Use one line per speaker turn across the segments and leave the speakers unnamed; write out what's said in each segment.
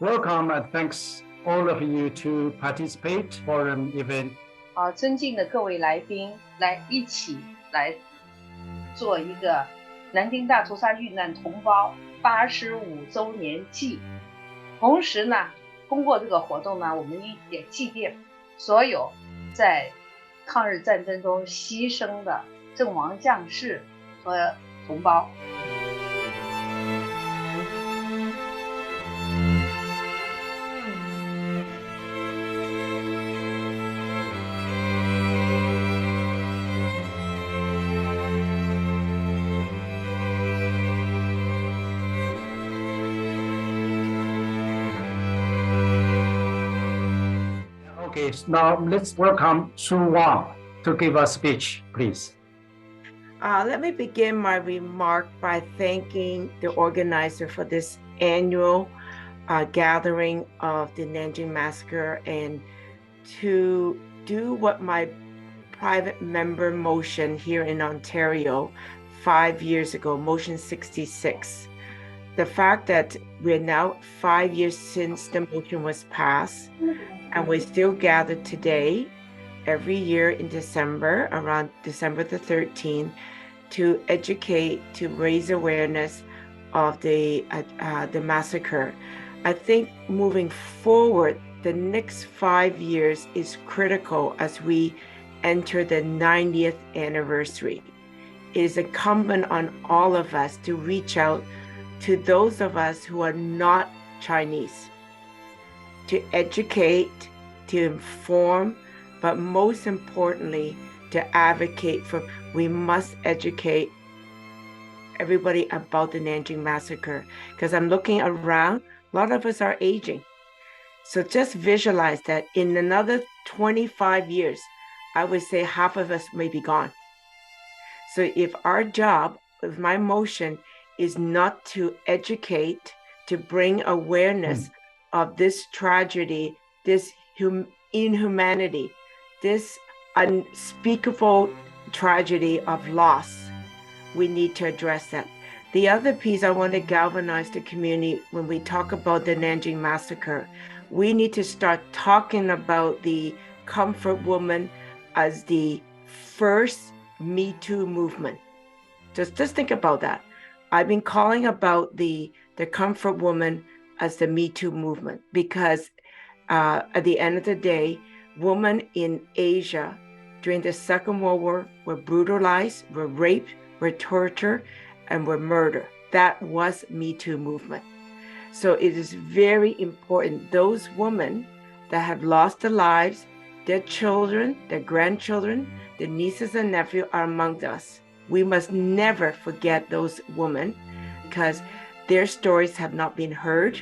Welcome and thanks all of you to participate for an event.
尊敬的各位来宾，一起来做一个南京大屠杀遇难同胞85周年祭。同时呢，通过这个活动呢，我们也纪念所有在抗日战争中牺牲的阵亡将士和同胞。
Okay, now let's welcome Soo Wong to give a speech, please.
Let me begin my remark by thanking the organizer for this annual gathering of the Nanjing Massacre and to do what my private member motion here in Ontario 5 years ago, motion 66. The fact that we're now 5 years since the motion was passed, and we still gather today, every year in December, around December the 13th, to educate, to raise awareness of the massacre. I think moving forward, the next 5 years is critical as we enter the 90th anniversary. It is incumbent on all of us to reach out to those of us who are not Chinese, to educate, to inform, but most importantly, to advocate for. We must educate everybody about the Nanjing Massacre, because I'm looking around, a lot of us are aging. So just visualize that in another 25 years, I would say half of us may be gone. So if our job, if my motion is not to educate, to bring awareness of this tragedy, this inhumanity, this unspeakable tragedy of loss, we need to address that. The other piece I want to galvanize the community when we talk about the Nanjing Massacre, we need to start talking about the comfort woman as the first Me Too movement. Just think about that. I've been calling about the comfort woman as the Me Too movement because at the end of the day, women in Asia during the Second World War were brutalized, were raped, were tortured, and were murdered. That was Me Too movement. So it is very important. Those women that have lost their lives, their children, their grandchildren, their nieces and nephews are among us. We must never forget those women because their stories have not been heard,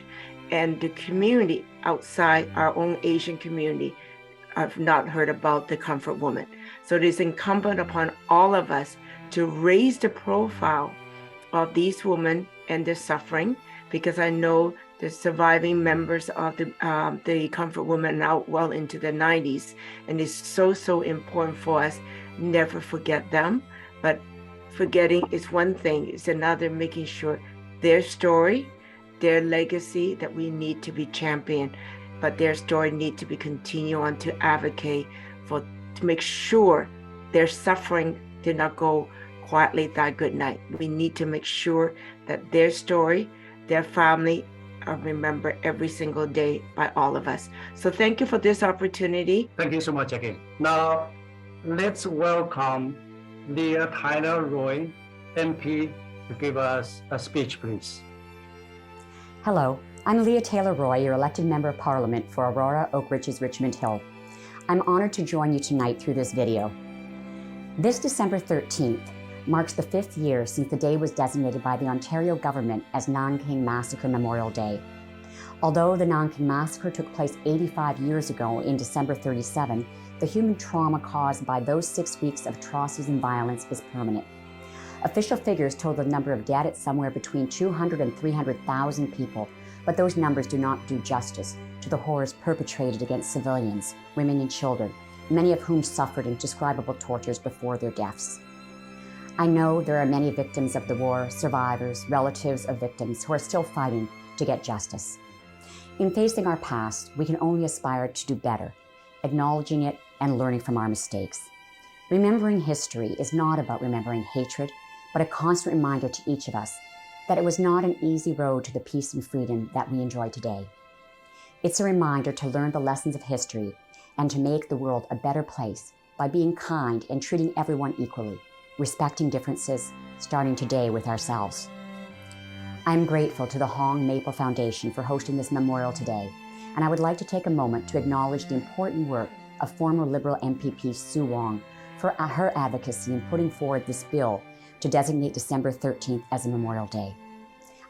and the community outside our own Asian community have not heard about the comfort woman. So it is incumbent upon all of us to raise the profile of these women and their suffering, because I know the surviving members of the comfort woman now well into the 90s, and it's so important for us never forget them. But forgetting is one thing, it's another making sure their story, their legacy that we need to be championed, but their story need to be continue on to advocate for, to make sure their suffering did not go quietly that good night. We need to make sure that their story, their family are remembered every single day by all of us. So thank you for this opportunity.
Thank you so much again. Now, let's welcome Leah Taylor Roy, MP, to give us a speech, please.
Hello, I'm Leah Taylor Roy, your elected Member of Parliament for Aurora, Oak Ridges, Richmond Hill. I'm honored to join you tonight through this video. This December 13th marks the 5th year since the day was designated by the Ontario government as Nanjing Massacre Memorial Day. Although the Nanjing Massacre took place 85 years ago in December 37, the human trauma caused by those 6 weeks of atrocities and violence is permanent. Official figures told the number of dead at somewhere between 200 and 300,000 people, but those numbers do not do justice to the horrors perpetrated against civilians, women and children, many of whom suffered indescribable tortures before their deaths. I know there are many victims of the war, survivors, relatives of victims who are still fighting to get justice. In facing our past, we can only aspire to do better, acknowledging it and learning from our mistakes. Remembering history is not about remembering hatred, but a constant reminder to each of us that it was not an easy road to the peace and freedom that we enjoy today. It's a reminder to learn the lessons of history and to make the world a better place by being kind and treating everyone equally, respecting differences, starting today with ourselves. I'm grateful to the Hong Maple Foundation for hosting this memorial today, and I would like to take a moment to acknowledge the important work of former Liberal MPP Soo Wong for her advocacy in putting forward this bill to designate December 13th as a Memorial Day.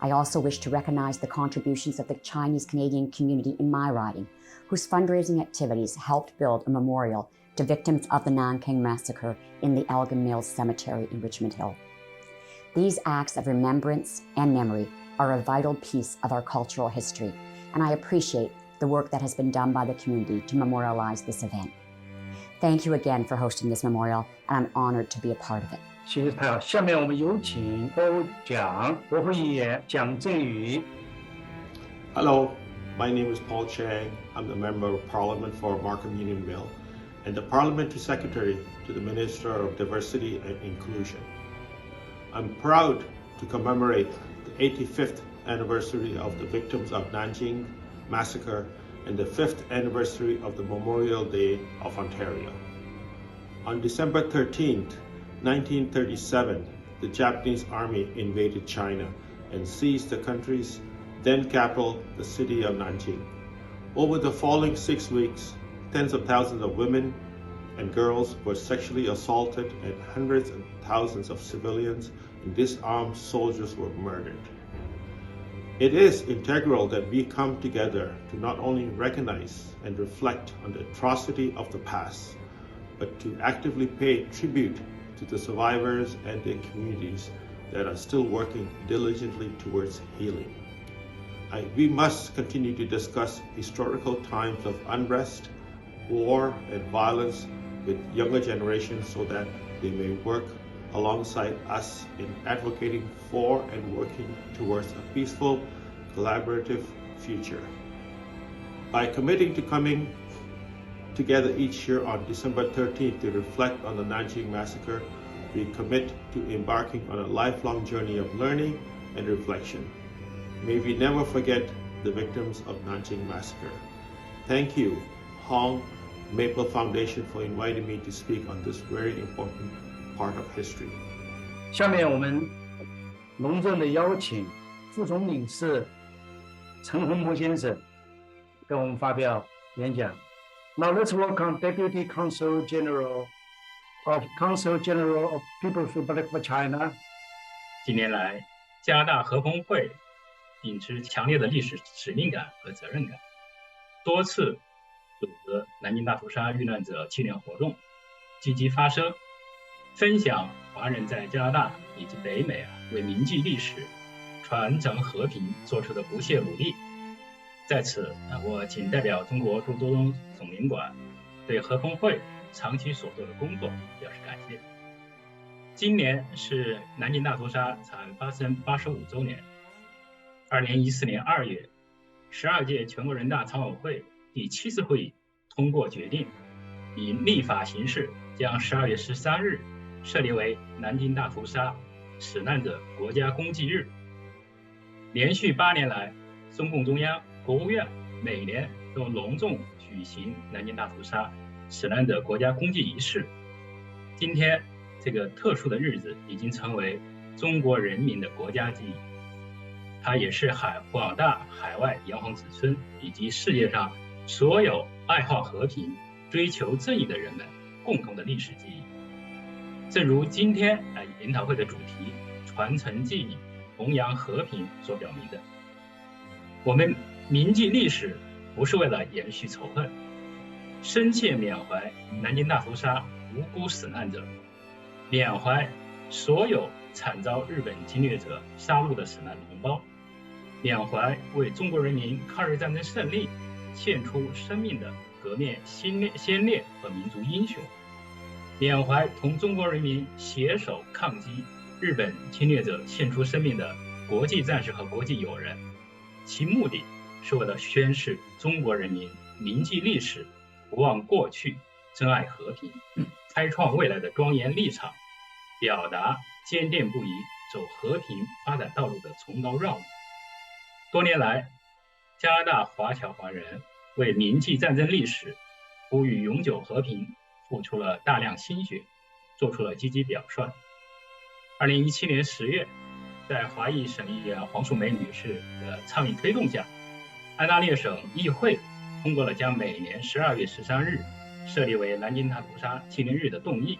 I also wish to recognize the contributions of the Chinese Canadian community in my riding, whose fundraising activities helped build a memorial to victims of the Nanjing Massacre in the Elgin Mills Cemetery in Richmond Hill. These acts of remembrance and memory are a vital piece of our cultural history, and I appreciate the work that has been done by the community to memorialize this event. Thank you again for hosting this memorial, and I'm honored to be a part of it.
谢谢太好，下面我们有请国会议员蒋振宇。
Hello, my name is Paul Cheng. I'm the Member of Parliament for Markham Unionville and the Parliamentary Secretary to the Minister of Diversity and Inclusion. I'm proud to commemorate the 85th anniversary of the victims of Nanjing Massacre and the 5th anniversary of the Memorial Day of Ontario. On December 13th, 1937, the Japanese army invaded China and seized the country's then capital, the city of Nanjing. Over the following 6 weeks, tens of thousands of women and girls were sexually assaulted and hundreds and thousands of civilians and disarmed soldiers were murdered. It is integral that we come together to not only recognize and reflect on the atrocity of the past, but to actively pay tribute to the survivors and their communities that are still working diligently towards healing. We must continue to discuss historical times of unrest, war, and violence with younger generations so that they may work alongside us in advocating for and working towards a peaceful, collaborative future. By committing to coming together each year on December 13th to reflect on the Nanjing Massacre, we commit to embarking on a lifelong journey of learning and reflection. May we never forget the victims of Nanjing Massacre. Thank you, Hong Maple Foundation, for inviting me to speak on this very important part of history.
下面我们隆重的邀请副总领事陈洪波先生跟我们发表演讲。Now let's welcome Deputy Consul General of People's Republic of China.
近年来，加拿大和朋会秉持强烈的历史使命感和责任感，多次组织南京大屠杀遇难者纪念活动，积极发声，分享华人在加拿大以及北美为铭记历史、传承和平做出的不懈努力。在此，我谨代表中国驻多东总领馆对和朋会长期所做的工作表示感谢。今年是南京大屠杀惨案发生85周年。2014年2月，12届全国人大常委会第7次会议通过决定，以立法形式将12月13日设立为南京大屠杀死难者国家公祭日。连续8年来，中共中央、国务院每年都隆重举行南京大屠杀死难者国家公祭仪式。今天这个特殊的日子已经成为中国人民的国家记忆，它也是广大海外炎黄子孙以及世界上所有爱好和平、追求正义的人们共同的历史记忆。正如今天研讨会的主题“传承记忆，弘扬和平”所表明的，我们铭记历史不是为了延续仇恨，深切缅怀南京大屠杀无辜死难者，缅怀所有惨遭日本侵略者杀戮的死难同胞，缅怀为中国人民抗日战争胜利献出生命的革命先烈和民族英雄，缅怀同中国人民携手抗击日本侵略者献出生命的国际战士和国际友人。其目的是为了宣示中国人民铭记历史、不忘过去、珍爱和平、开创未来的庄严立场，表达坚定不移走和平发展道路的崇高让务。多年来，加拿大华侨华人为铭记战争历史、呼吁永久和平付出了大量心血，做出了积极表率。2017年10月，在华裔省议员黄淑梅女士的倡议推动下，安大略省议会通过了将每年12月13日设立为南京大屠杀纪念日的动议。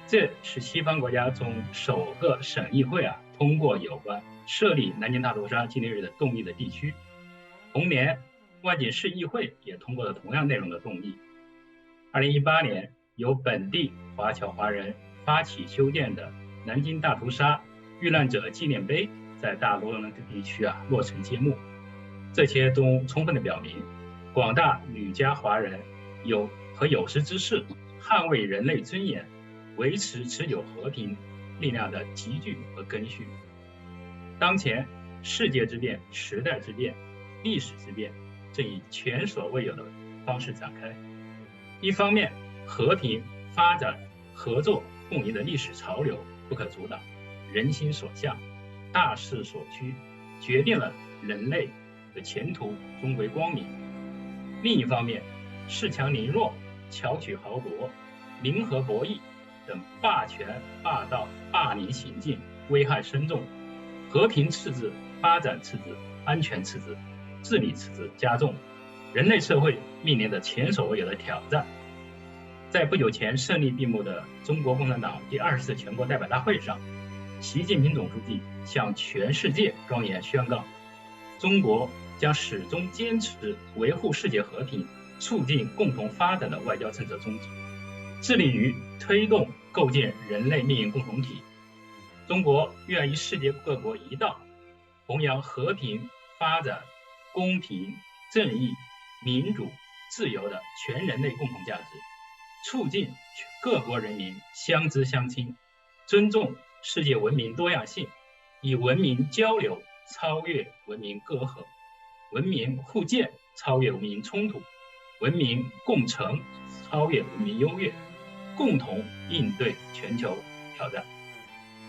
这是西方国家中首个省议会通过有关设立南京大屠杀纪念日的动议的地区。同年，万锦市议会也通过了同样内容的动议。2018年，由本地华侨华人发起修建的南京大屠杀遇难者纪念碑在大罗伦地区落成揭幕。这些都充分地表明，广大旅加华人有识之士捍卫人类尊严、维持持久和平力量的集聚和根续。当前世界之变、时代之变、历史之变正以前所未有的方式展开。一方面，和平、发展、合作、共赢的历史潮流不可阻挡，人心所向，大势所趋，决定了人类的前途终归光明。另一方面，恃强凌弱、巧取豪夺、零和博弈等霸权、霸道、霸凌行径危害深重，和平赤字、发展赤字、安全赤字、治理赤字加重，人类社会面临着前所未有的挑战。在不久前胜利闭幕的中国共产党第20次全国代表大会上，习近平总书记向全世界庄严宣告，中国将始终坚持维护世界和平、促进共同发展的外交政策宗旨，致力于推动构建人类命运共同体。中国愿与世界各国一道，弘扬和平、发展、公平、正义、民主、自由的全人类共同价值，促进各国人民相知相亲，尊重世界文明多样性，以文明交流超越文明隔阂，文明互鉴超越文明冲突，文明共成超越文明优越，共同应对全球挑战。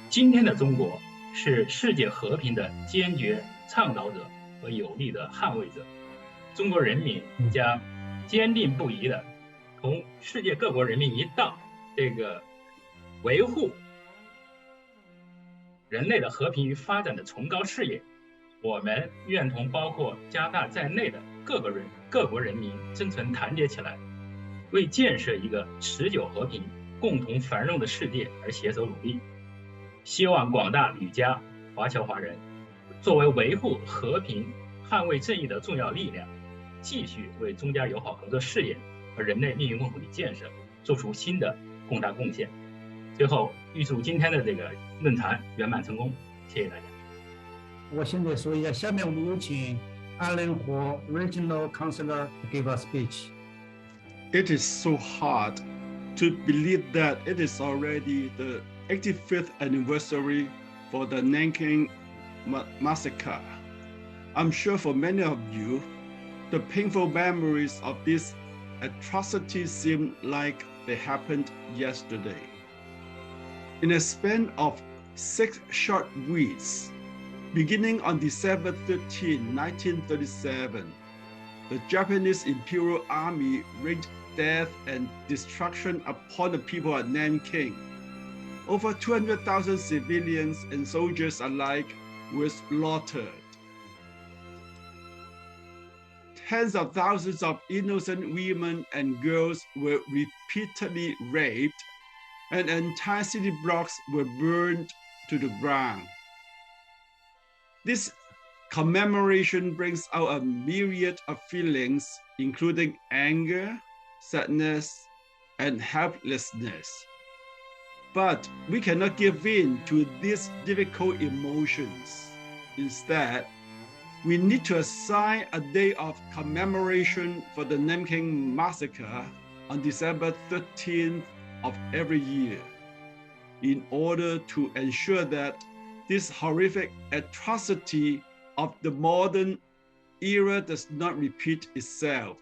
今天的中国是世界和平的坚决倡导者和有力的捍卫者。中国人民将坚定不移地同世界各国人民一道，维护人类的和平与发展的崇高事业。我们愿同包括加拿大在内的各国人民真诚团结起来，为建设一个持久和平、共同繁荣的世界而携手努力。希望广大旅加华侨华人作为维护和平、捍卫正义的重要力量，继续为中加友好合作事业和人类命运共同体建设做出新的重大贡献。最后，预祝今天的论坛圆满成功，谢谢大家。
我现在说一下，下面我们有请安仁和 Regional Councillor give a speech.
It is so hard to believe that it is already the 85th anniversary for the Nanjing Massacre. I'm sure for many of you, the painful memories of this atrocity seem like they happened yesterday. In a span of 6 short weeks, beginning on December 13, 1937, the Japanese Imperial Army rained death and destruction upon the people at Nanking. Over 200,000 civilians and soldiers alike were slaughtered. Tens of thousands of innocent women and girls were repeatedly raped, and entire city blocks were burned to the ground. This commemoration brings out a myriad of feelings, including anger, sadness, and helplessness. But we cannot give in to these difficult emotions. Instead, we need to assign a day of commemoration for the Nanjing Massacre on December 13th of every year, in order to ensure that this horrific atrocity of the modern era does not repeat itself.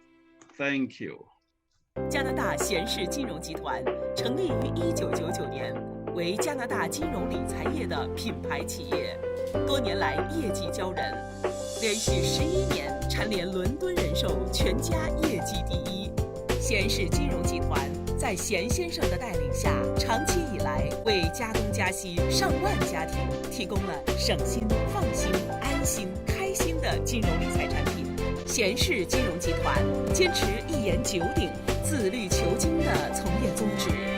Thank you.
加拿大贤士金融集团成立于1999年，为加拿大金融理财业的品牌企业，多年来业绩骄人，连续11年蝉联伦敦人寿全家业绩第一。贤士金融集团在贤先生的带领下，长期以来为加东加西上万家庭提供了省心、放心、安心、开心的金融理财产品。贤士金融集团坚持一言九鼎、自律求精的从业宗旨。